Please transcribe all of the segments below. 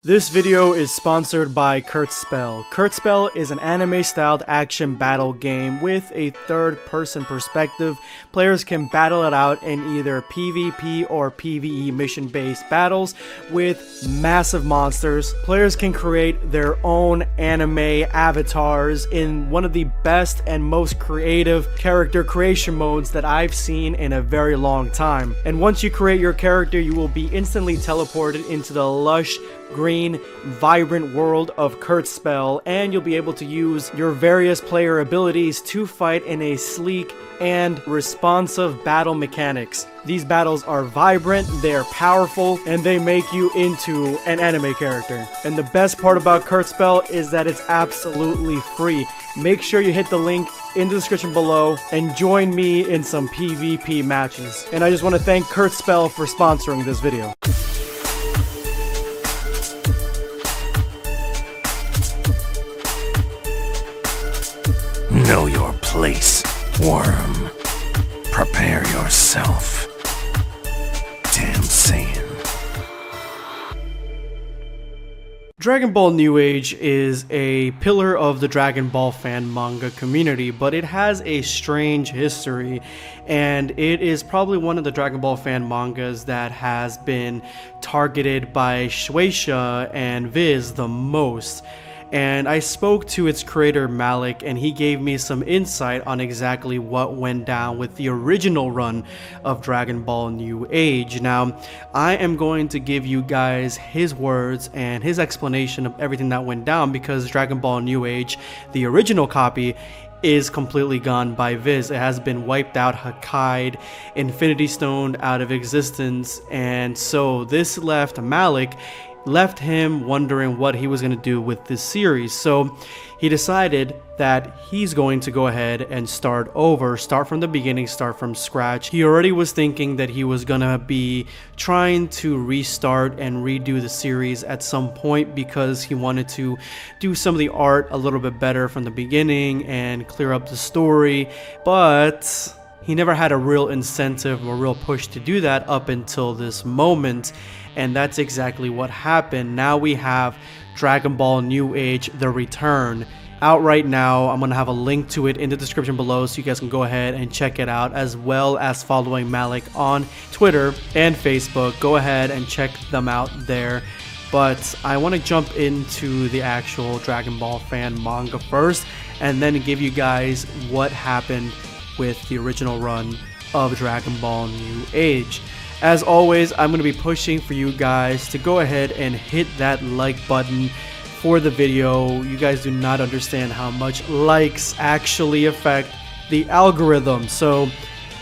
This video is sponsored by Kurtzspell. Kurtzspell is an anime-styled action battle game with a third-person perspective. Players can battle it out in either PvP or PvE mission-based battles with massive monsters. Players can create their own anime avatars in one of the best and most creative character creation modes that I've seen in a very long time. And once you create your character, you will be instantly teleported into the lush, green, vibrant world of Kurtzspell, and you'll be able to use your various player abilities to fight in a sleek and responsive battle mechanics. These battles are vibrant, they're powerful, and they make you into an anime character. And the best part about Kurtzspell is that it's absolutely free. Make sure you hit the link in the description below and join me in some PvP matches. And I just want to thank Kurtzspell for sponsoring this video. Know your place, worm. Prepare yourself. Damn Saiyan. Dragon Ball New Age is a pillar of the Dragon Ball fan manga community, but it has a strange history, and it is probably one of the Dragon Ball fan mangas that has been targeted by Shueisha and Viz the most. And I spoke to its creator Malik, and he gave me some insight on exactly what went down with the original run of Dragon Ball New Age. Now, I am going to give you guys his words and his explanation of everything that went down, because Dragon Ball New Age, the original copy, is completely gone by Viz. It has been wiped out, Hakkai'd, Infinity Stoned out of existence, and so this left him wondering what he was going to do with this series. So he decided that he's going to go ahead and start over, start from the beginning, start from scratch. He already was thinking that he was going to be trying to restart and redo the series at some point, because he wanted to do some of the art a little bit better from the beginning and clear up the story, but he never had a real incentive or real push to do that up until this moment. And that's exactly what happened. Now we have Dragon Ball New Age The Return out right now. I'm going to have a link to it in the description below so you guys can go ahead and check it out, as well as following Malik on Twitter and Facebook. Go ahead and check them out there. But I want to jump into the actual Dragon Ball fan manga first, and then give you guys what happened with the original run of Dragon Ball New Age. As always, I'm going to be pushing for you guys to go ahead and hit that like button for the video. You guys do not understand how much likes actually affect the algorithm. So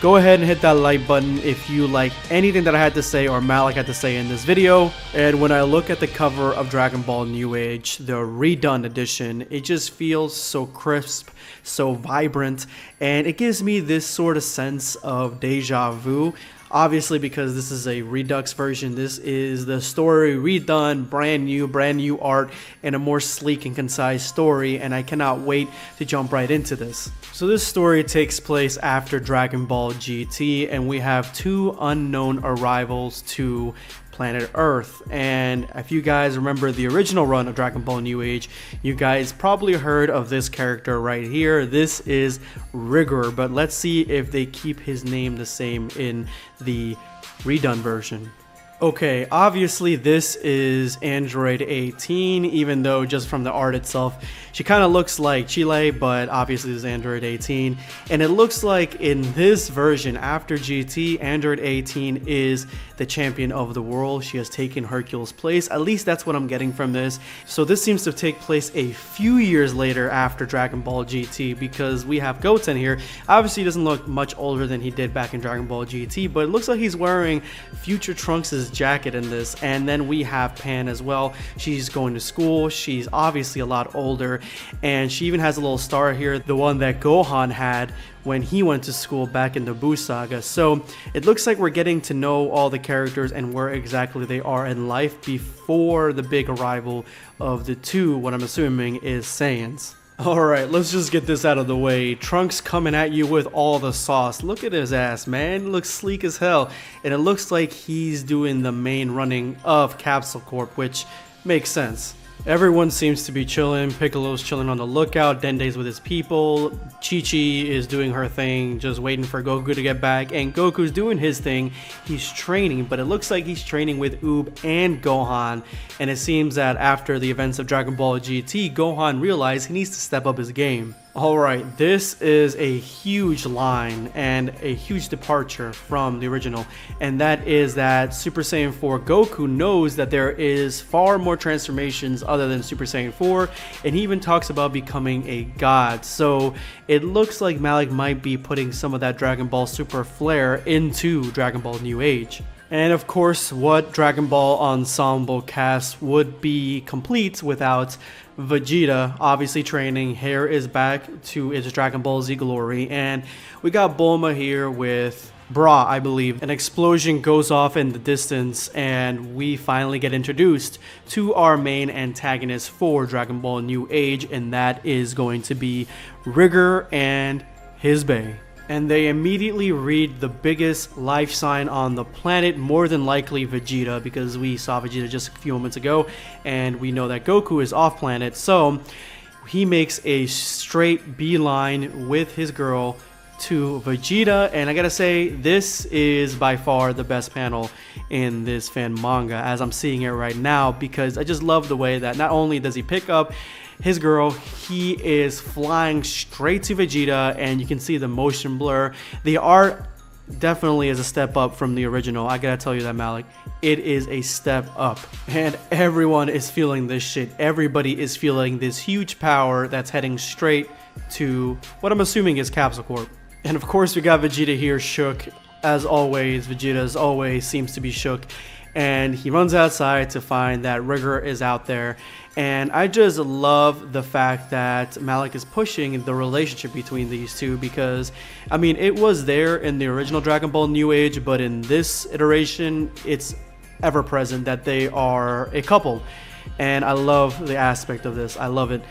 go ahead and hit that like button if you like anything that I had to say or Malik had to say in this video. And when I look at the cover of Dragon Ball New Age, the redone edition, it just feels so crisp, so vibrant, and it gives me this sort of sense of deja vu. Obviously, because this is a Redux version, this is the story redone, brand new art, and a more sleek and concise story, and I cannot wait to jump right into this. So this story takes place after Dragon Ball GT, and we have two unknown arrivals to planet Earth. And if you guys remember the original run of Dragon Ball New Age, you guys probably heard of this character right here. This is Rigor, but let's see if they keep his name the same in the redone version. Okay, obviously this is Android 18, even though just from the art itself, she kind of looks like Chile, but obviously this is Android 18. And it looks like in this version, after GT, Android 18 is the champion of the world. She has taken Hercule's place. At least that's what I'm getting from this. So this seems to take place a few years later after Dragon Ball GT, because we have Goten here. Obviously he doesn't look much older than he did back in Dragon Ball GT, but it looks like he's wearing future Trunks' jacket in this. And then we have Pan as well. She's going to school. She's obviously a lot older, and she even has a little star here, the one that Gohan had when he went to school back in the Buu saga. So it looks like we're getting to know all the characters and where exactly they are in life before the big arrival of the two, what I'm assuming is Saiyans. Alright, let's just get this out of the way. Trunks coming at you with all the sauce. Look at his ass, man. He looks sleek as hell. And it looks like he's doing the main running of Capsule Corp, which Makes sense. Everyone seems to be chilling. Piccolo's chilling on the lookout. Dende's with his people. Chi-Chi is doing her thing, just waiting for Goku to get back. And Goku's doing his thing. He's training, but it looks like he's training with Oob and Gohan. And it seems that after the events of Dragon Ball GT, Gohan realized he needs to step up his game. Alright, this is a huge line and a huge departure from the original, and that is that Super Saiyan 4 Goku knows that there is far more transformations other than Super Saiyan 4, and he even talks about becoming a god. So it looks like Malik might be putting some of that Dragon Ball Super flair into Dragon Ball New Age. And of course, what Dragon Ball Ensemble cast would be complete without Vegeta obviously training. Hair is back to its Dragon Ball Z glory, and we got Bulma here with Bra, I believe. An explosion goes off in the distance, and we finally get introduced to our main antagonist for Dragon Ball New Age, and that is going to be Rigger and his Bay. And they immediately read the biggest life sign on the planet, more than likely Vegeta, because we saw Vegeta just a few moments ago, and we know that Goku is off planet. So he makes a straight beeline with his girl to Vegeta, and I gotta say, this is by far the best panel in this fan manga as I'm seeing it right now, because I just love the way that not only does he pick up his girl, he is flying straight to Vegeta, and you can see the motion blur. The art definitely is a step up from the original. I gotta tell you that, Malik. It is a step up, and everyone is feeling this shit. Everybody is feeling this huge power that's heading straight to what I'm assuming is Capsule Corp. And of course, we got Vegeta here shook. As always, Vegeta as always seems to be shook, and he runs outside to find that Rigger is out there. And I just love the fact that Malik is pushing the relationship between these two, because I mean, it was there in the original Dragon Ball New Age, but in this iteration it's ever present that they are a couple. And I love the aspect of this. I love it.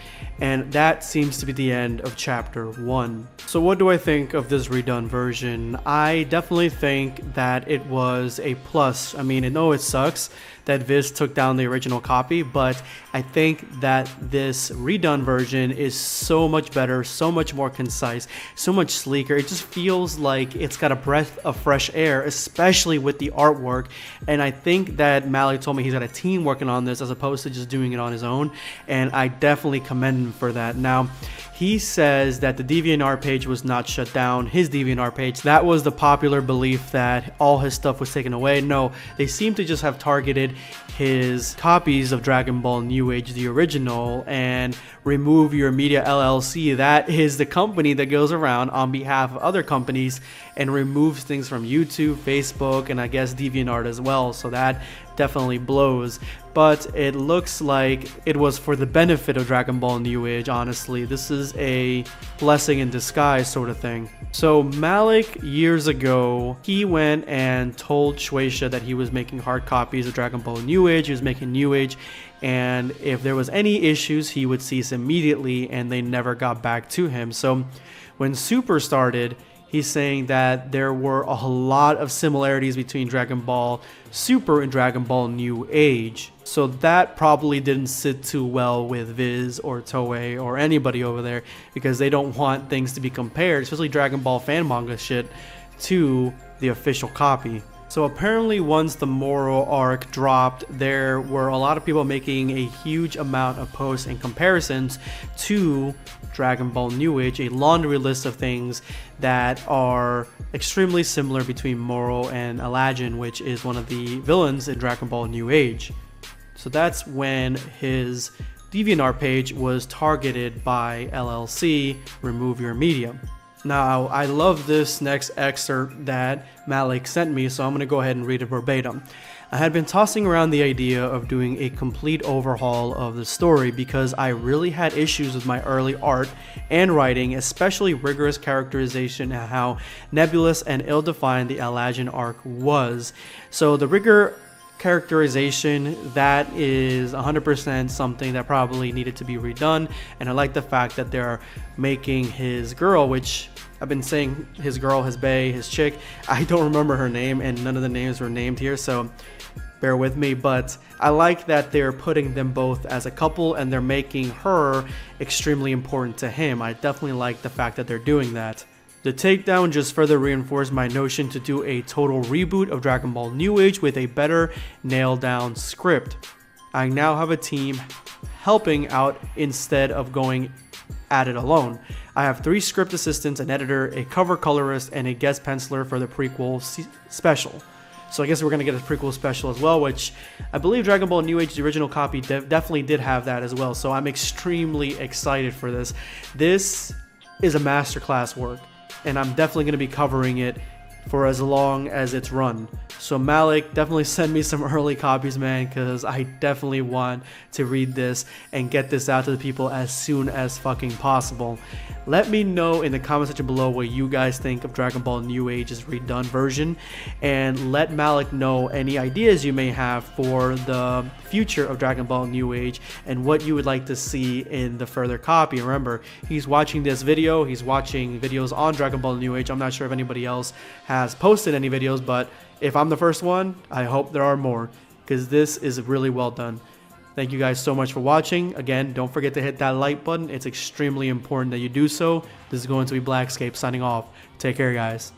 And that seems to be the end of chapter 1. So what do I think of this redone version? I definitely think that it was a plus. I mean, I know it sucks that Viz took down the original copy, but I think that this redone version is so much better, so much more concise, so much sleeker. It just feels like it's got a breath of fresh air, especially with the artwork. And I think that Malik told me he's got a team working on this as opposed to just doing it on his own, and I definitely commend him for that. Now, he says that the DeviantArt page was not shut down, his DeviantArt page. That was the popular belief that all his stuff was taken away. No, they seem to just have targeted his copies of Dragon Ball New Age, the original, and Remove Your Media LLC. That is the company that goes around on behalf of other companies and removes things from YouTube, Facebook, and I guess DeviantArt as well. So that definitely blows. But it looks like it was for the benefit of Dragon Ball New Age, honestly. This is a blessing in disguise sort of thing. So Malik, years ago, he went and told Shueisha that he was making hard copies of Dragon Ball New Age, he was making New Age, and if there was any issues, he would cease immediately, and they never got back to him. So when Super started, he's saying that there were a lot of similarities between Dragon Ball Super and Dragon Ball New Age. So that probably didn't sit too well with Viz or Toei or anybody over there, because they don't want things to be compared, especially Dragon Ball fan manga shit, to the official copy. So apparently once the Moro arc dropped, there were a lot of people making a huge amount of posts and comparisons to Dragon Ball New Age, a laundry list of things that are extremely similar between Moro and Aladdin, which is one of the villains in Dragon Ball New Age. So that's when his DeviantArt page was targeted by LLC, Remove Your Media. Now, I love this next excerpt that Malik sent me, so I'm going to go ahead and read it verbatim. I had been tossing around the idea of doing a complete overhaul of the story because I really had issues with my early art and writing, especially rigorous characterization and how nebulous and ill-defined the Aladdin arc was. So the rigor characterization, that is 100% something that probably needed to be redone, and I like the fact that they're making his girl, which I've been saying his girl, his bae, his chick, I don't remember her name, and none of the names were named here, so bear with me, but I like that they're putting them both as a couple and they're making her extremely important to him. I definitely like the fact that they're doing that. The takedown just further reinforced my notion to do a total reboot of Dragon Ball New Age with a better nailed down script. I now have a team helping out instead of going at it alone. I have 3 script assistants, an editor, a cover colorist, and a guest penciler for the prequel special. So I guess we're going to get a prequel special as well, which I believe Dragon Ball New Age, the original copy, definitely did have that as well. So I'm extremely excited for this. This is a masterclass work, and I'm definitely going to be covering it for as long as it's run. So Malik, definitely send me some early copies, man, because I definitely want to read this and get this out to the people as soon as fucking possible. Let me know in the comment section below what you guys think of Dragon Ball New Age's redone version, and let Malik know any ideas you may have for the future of Dragon Ball New Age and what you would like to see in the further copy. Remember, he's watching this video, he's watching videos on Dragon Ball New Age. I'm not sure if anybody else has posted any videos, but if I'm the first one, I hope there are more, because this is really well done. Thank you guys so much for watching. Again, don't forget to hit that like button. It's extremely important that you do so. This is going to be BlackScape signing off. Take care, guys.